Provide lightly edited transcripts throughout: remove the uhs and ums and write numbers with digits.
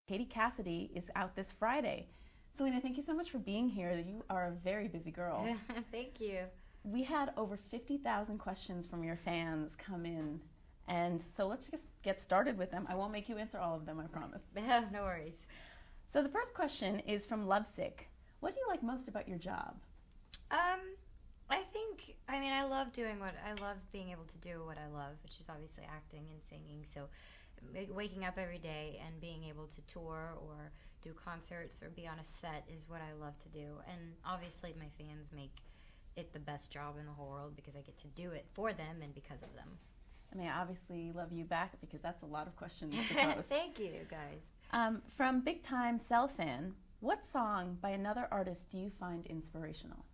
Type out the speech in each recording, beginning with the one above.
Katie Cassidy is out this Friday. Selena, thank you so much for being here. You are a very busy girl. Thank you. We had over 50,000 questions from your fans come in, and so let's just get started with them. I won't make you answer all of them, I promise. No worries. So the first question is from Lovesick. What do you like most about your job? I love I love being able to do what I love, which is obviously acting and singing. So waking up every day and being able to tour or do concerts or be on a set is what I love to do. And obviously my fans make it the best job in the whole world because I get to do it for them and because of them. And they obviously love you back because that's a lot of questions to post. Thank you, guys. From Big Time Cell Fan, what song by another artist do you find inspirational?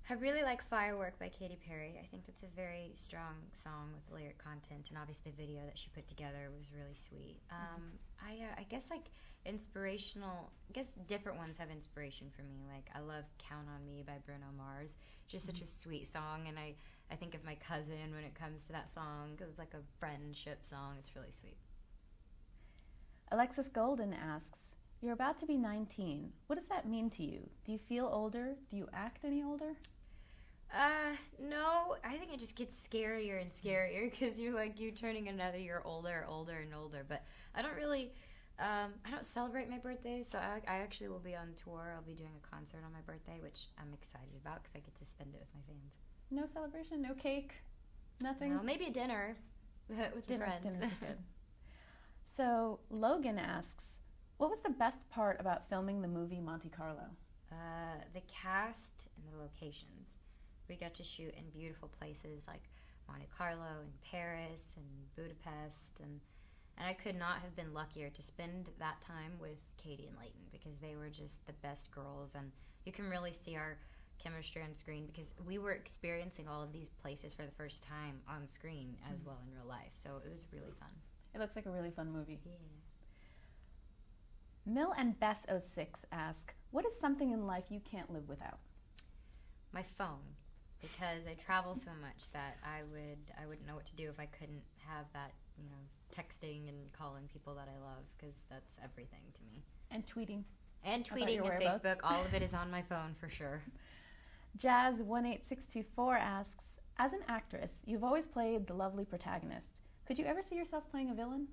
I really like Firework by Katy Perry. I think that's a very strong song with lyric content, and obviously the video that she put together was really sweet. I guess inspirational, I guess different ones have inspiration for me. Like I love Count on Me by Bruno Mars. Just such a sweet song, and I think of my cousin when it comes to that song because it's like a friendship song. It's really sweet. Alexis Golden asks, you're about to be 19. What does that mean to you? Do you feel older? Do you act any older? No, I think it just gets scarier and scarier because you're turning another year older and older. But I don't really, I don't celebrate my birthday, so I actually will be on tour. I'll be doing a concert on my birthday, which I'm excited about because I get to spend it with my fans. No celebration, no cake, nothing? No, maybe a dinner with the friends. Dinner's good. So Logan asks, what was the best part about filming the movie Monte Carlo? The cast and the locations. We got to shoot in beautiful places like Monte Carlo and Paris and Budapest, and I could not have been luckier to spend that time with Katie and Leighton because they were just the best girls, and you can really see our chemistry on screen because we were experiencing all of these places for the first time on screen as well in real life, so it was really fun. It looks like a really fun movie. Yeah. Mill and Bess06 ask, what is something in life you can't live without? My phone, because I travel so much that I wouldn't know what to do if I couldn't have that, texting and calling people that I love, because that's everything to me. And tweeting. And tweeting and Facebook, all of it is on my phone for sure. Jazz18624 asks, as an actress, you've always played the lovely protagonist. Could you ever see yourself playing a villain?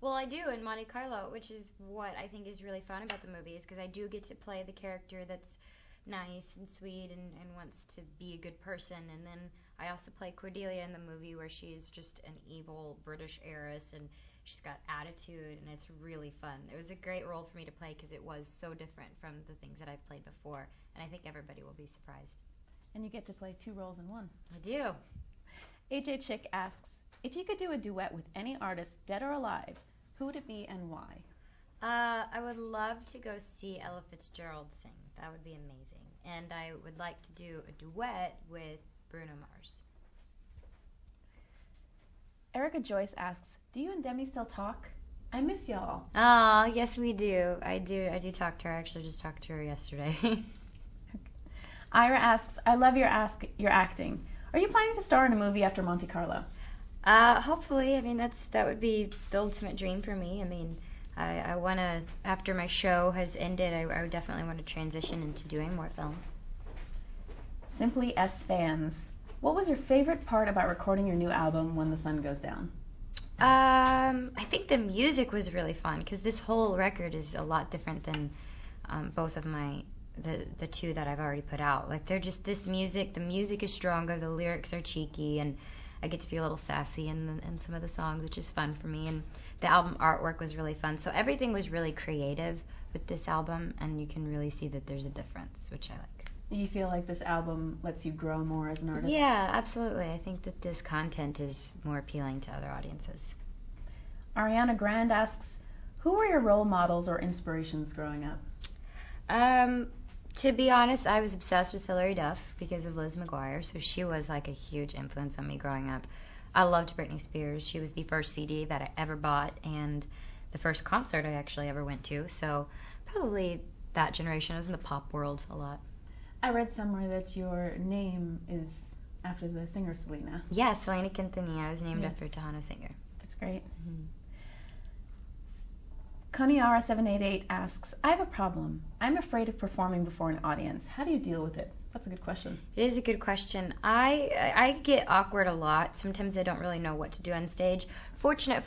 Well, I do in Monte Carlo, which is what I think is really fun about the movie, is because I do get to play the character that's nice and sweet and wants to be a good person. And then I also play Cordelia in the movie where she's just an evil British heiress and she's got attitude, and it's really fun. It was a great role for me to play because it was so different from the things that I've played before, and I think everybody will be surprised. And you get to play 2 roles in 1. I do. AJ Chick asks, if you could do a duet with any artist, dead or alive, who would it be and why? I would love to go see Ella Fitzgerald sing. That would be amazing. And I would like to do a duet with Bruno Mars. Erica Joyce asks, do you and Demi still talk? I miss y'all. Oh, yes we do. I do talk to her. I actually just talked to her yesterday. Ira asks, I love your acting. Are you planning to star in a movie after Monte Carlo? Hopefully. That would be the ultimate dream for me. I want to, after my show has ended, I would definitely want to transition into doing more film. Simply S Fans, what was your favorite part about recording your new album, When the Sun Goes Down? I think the music was really fun because this whole record is a lot different than both of the 2 that I've already put out. Like they're just the music is stronger, the lyrics are cheeky, and I get to be a little sassy in some of the songs, which is fun for me. And the album artwork was really fun. So everything was really creative with this album, and you can really see that there's a difference, which I like. Do you feel like this album lets you grow more as an artist? Yeah, absolutely. I think that this content is more appealing to other audiences. Ariana Grand asks, who were your role models or inspirations growing up? To be honest, I was obsessed with Hilary Duff because of Liz McGuire, so she was like a huge influence on me growing up. I loved Britney Spears. She was the first CD that I ever bought and the first concert I actually ever went to, so probably that generation. I was in the pop world a lot. I read somewhere that your name is after the singer Selena. Yeah, Selena Quintanilla. I was named after Tejano singer. That's great. Koniara788 asks, I have a problem. I'm afraid of performing before an audience. How do you deal with it? That's a good question. It is a good question. I get awkward a lot. Sometimes I don't really know what to do on stage. Fortunate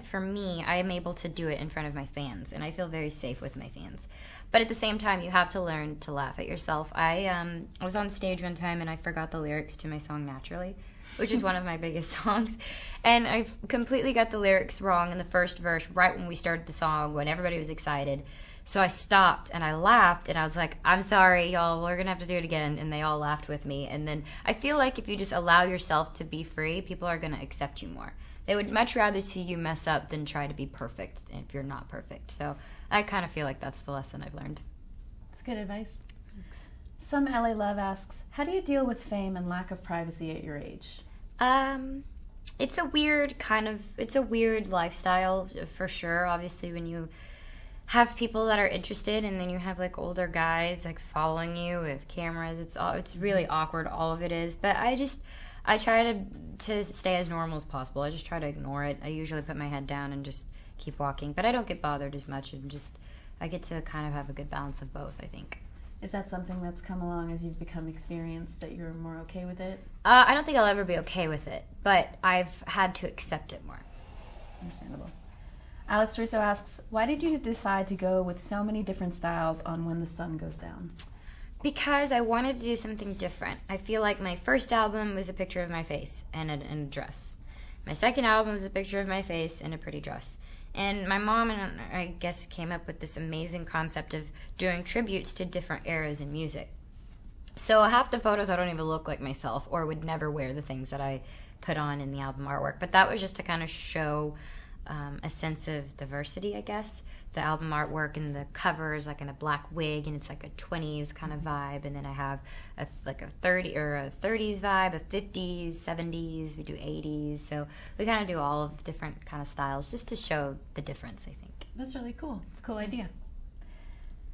for me, I am able to do it in front of my fans, and I feel very safe with my fans. But at the same time, you have to learn to laugh at yourself. I was on stage one time, and I forgot the lyrics to my song Naturally, which is one of my biggest songs. And I completely got the lyrics wrong in the first verse right when we started the song, when everybody was excited. So I stopped and I laughed and I was like, I'm sorry, y'all, we're going to have to do it again. And they all laughed with me. And then I feel like if you just allow yourself to be free, people are going to accept you more. They would much rather see you mess up than try to be perfect if you're not perfect. So I kind of feel like that's the lesson I've learned. That's good advice. Thanks. Some LA Love asks, how do you deal with fame and lack of privacy at your age? It's a weird lifestyle for sure. Obviously, when you have people that are interested and then you have like older guys like following you with cameras, it's really awkward, all of it is. But I try to stay as normal as possible. I just try to ignore it. I usually put my head down and just keep walking, but I don't get bothered as much, and I get to kind of have a good balance of both, I think. Is that something that's come along as you've become experienced, that you're more okay with it? I don't think I'll ever be okay with it, but I've had to accept it more. Understandable. Alex Russo asks, why did you decide to go with so many different styles on When the Sun Goes Down? Because I wanted to do something different. I feel like my first album was a picture of my face and a dress. My second album was a picture of my face and a pretty dress. And my mom and I guess came up with this amazing concept of doing tributes to different eras in music. So half the photos I don't even look like myself or would never wear the things that I put on in the album artwork. But that was just to kind of show a sense of diversity, I guess. The album artwork and the cover is like in a black wig, and it's like a 20s kind of vibe. And then I have a 30s vibe, a 50s, 70s. We do 80s. So we kind of do all of different kind of styles just to show the difference, I think. That's really cool. It's a cool idea.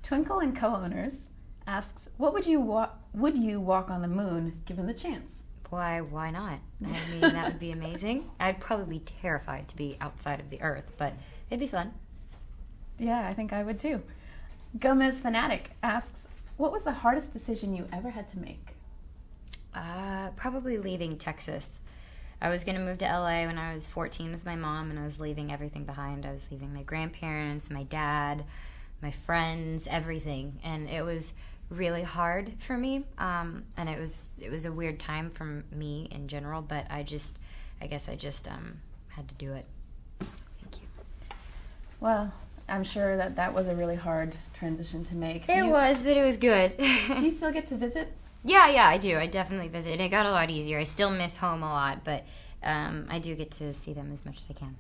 Twinkle and Co-Owners asks, what would you walk on the moon given the chance? Why not? I mean, that would be amazing. I'd probably be terrified to be outside of the Earth, but it'd be fun. Yeah, I think I would too. Gomez Fanatic asks, what was the hardest decision you ever had to make? Probably leaving Texas. I was going to move to LA when I was 14 with my mom, and I was leaving everything behind. I was leaving my grandparents, my dad, my friends, everything. And it was really hard for me, and it was a weird time for me in general, but I guess I just had to do it. Thank you. Well, I'm sure that was a really hard transition to make. It was, but it was good. Do you still get to visit? Yeah, I do. I definitely visit, and it got a lot easier. I still miss home a lot, but I do get to see them as much as I can.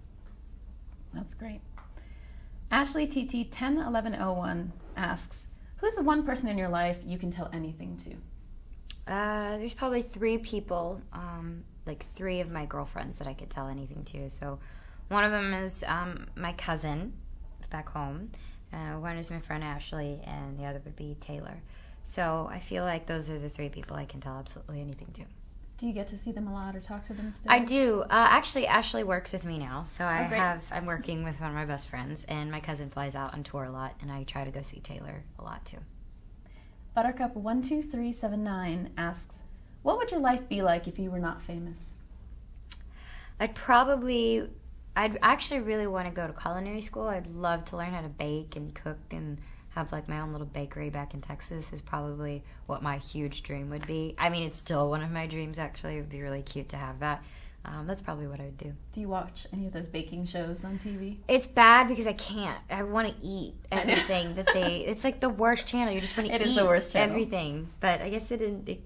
That's great. Ashley TT 101101 asks, who's the one person in your life you can tell anything to? There's probably 3 people, like 3 of my girlfriends that I could tell anything to. So one of them is my cousin back home. One is my friend Ashley, and the other would be Taylor. So I feel like those are the 3 people I can tell absolutely anything to. Do you get to see them a lot or talk to them still? I do. Actually, Ashley works with me now, so great. I'm working with one of my best friends, and my cousin flies out on tour a lot, and I try to go see Taylor a lot too. Buttercup 12379 asks, what would your life be like if you were not famous? I'd actually really want to go to culinary school. I'd love to learn how to bake and cook and have like my own little bakery back in Texas is probably what my huge dream would be. I mean, it's still one of my dreams, actually. It would be really cute to have that. That's probably what I would do. Do you watch any of those baking shows on TV? It's bad because I can't. I want to eat everything that they... It's like the worst channel. You just want to eat is the worst channel. Everything. But I guess it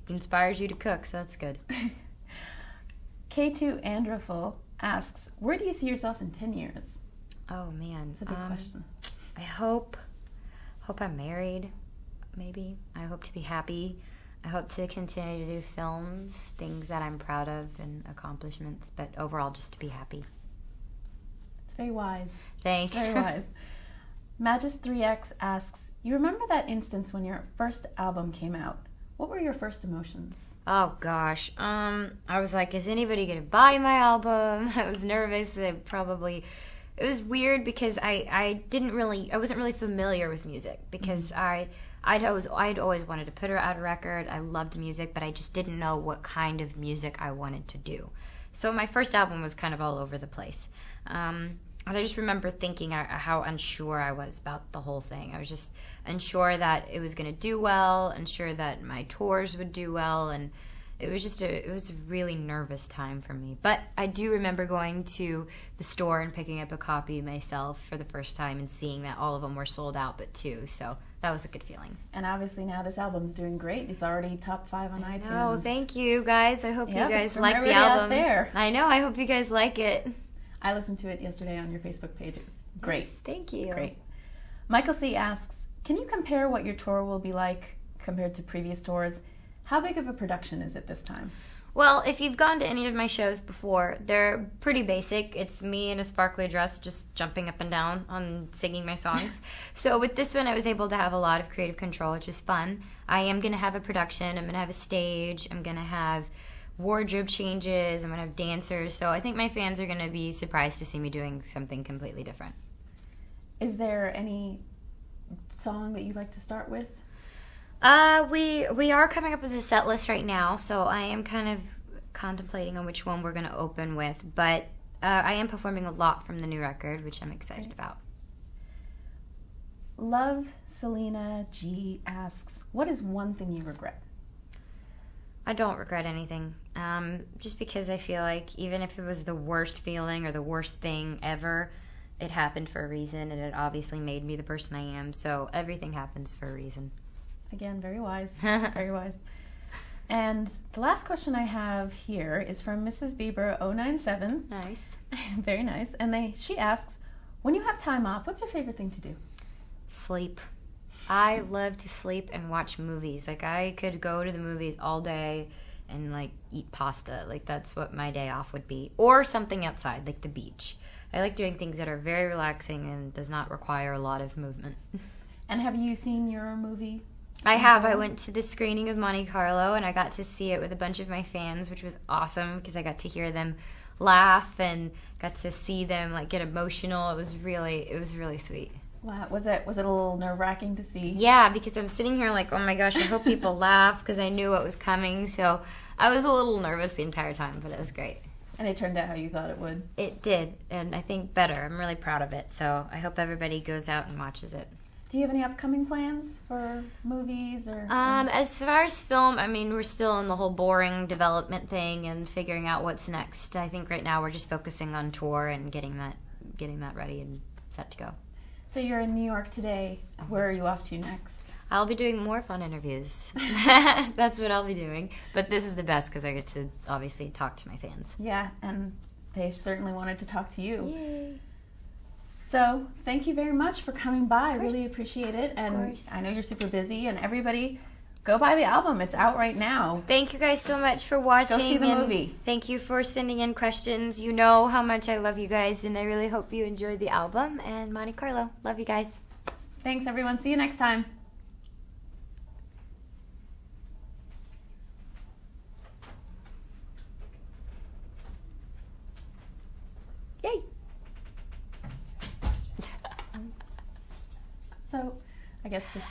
inspires you to cook, so that's good. K2 Andraful asks, where do you see yourself in 10 years? Oh, man. It's a big question. I hope I'm married, maybe. I hope to be happy. I hope to continue to do films, things that I'm proud of and accomplishments, but overall just to be happy. It's very wise. Thanks. Very wise. Magis3X asks, you remember that instance when your first album came out? What were your first emotions? Oh gosh. I was like, is anybody gonna buy my album? I was nervous. They probably it was weird because I wasn't really familiar with music because I'd always wanted to put out a record. I loved music, but I just didn't know what kind of music I wanted to do. So my first album was kind of all over the place. And I just remember thinking how unsure I was about the whole thing. I was just unsure that it was going to do well, unsure that my tours would do well, and it was a really nervous time for me. But I do remember going to the store and picking up a copy myself for the first time and seeing that all of them were sold out but two. So that was a good feeling. And obviously now this album's doing great. It's already top 5 on iTunes. Oh, thank you guys. I hope you guys like the album. album. There. I know. I hope you guys like it. I listened to it yesterday on your Facebook page. It's great. Yes, thank you. Great. Michael C. asks, can you compare what your tour will be like compared to previous tours? How big of a production is it this time? Well, if you've gone to any of my shows before, they're pretty basic. It's me in a sparkly dress just jumping up and down on singing my songs. So with this one, I was able to have a lot of creative control, which is fun. I am going to have a production. I'm going to have a stage. I'm going to have wardrobe changes. I'm going to have dancers. So I think my fans are going to be surprised to see me doing something completely different. Is there any song that you'd like to start with? We are coming up with a set list right now, so I am kind of contemplating on which one we're going to open with. But I am performing a lot from the new record, which I'm excited about. Love Selena G asks, what is one thing you regret? I don't regret anything. Just because I feel like even if it was the worst feeling or the worst thing ever, it happened for a reason, and it obviously made me the person I am. So everything happens for a reason. Again, very wise. Very wise. And the last question I have here is from Mrs. Bieber 097. Nice. Very nice. And she asks, when you have time off, what's your favorite thing to do? Sleep. I love to sleep and watch movies. Like, I could go to the movies all day and, like, eat pasta. Like, that's what my day off would be. Or something outside, like the beach. I like doing things that are very relaxing and does not require a lot of movement. And have you seen your movie? I have. I went to the screening of Monte Carlo, and I got to see it with a bunch of my fans, which was awesome because I got to hear them laugh and got to see them, like, get emotional. It was really sweet. Wow. Was it a little nerve-wracking to see? Yeah, because I was sitting here like, oh my gosh, I hope people laugh because I knew what was coming. So I was a little nervous the entire time, but it was great. And it turned out how you thought it would. It did, and I think better. I'm really proud of it. So I hope everybody goes out and watches it. Do you have any upcoming plans for movies or? As far as film, I mean, we're still in the whole boring development thing and figuring out what's next. I think right now we're just focusing on tour and getting that ready and set to go. So you're in New York today. Where are you off to next? I'll be doing more fun interviews. That's what I'll be doing. But this is the best because I get to obviously talk to my fans. Yeah, and they certainly wanted to talk to you. Yay. So thank you very much for coming by. I really appreciate it. And I know you're super busy. And everybody, go buy the album. It's out right now. Thank you guys so much for watching. Go see the movie. Thank you for sending in questions. You know how much I love you guys, and I really hope you enjoyed the album and Monte Carlo. Love you guys. Thanks, everyone. See you next time. Yay. So, I guess this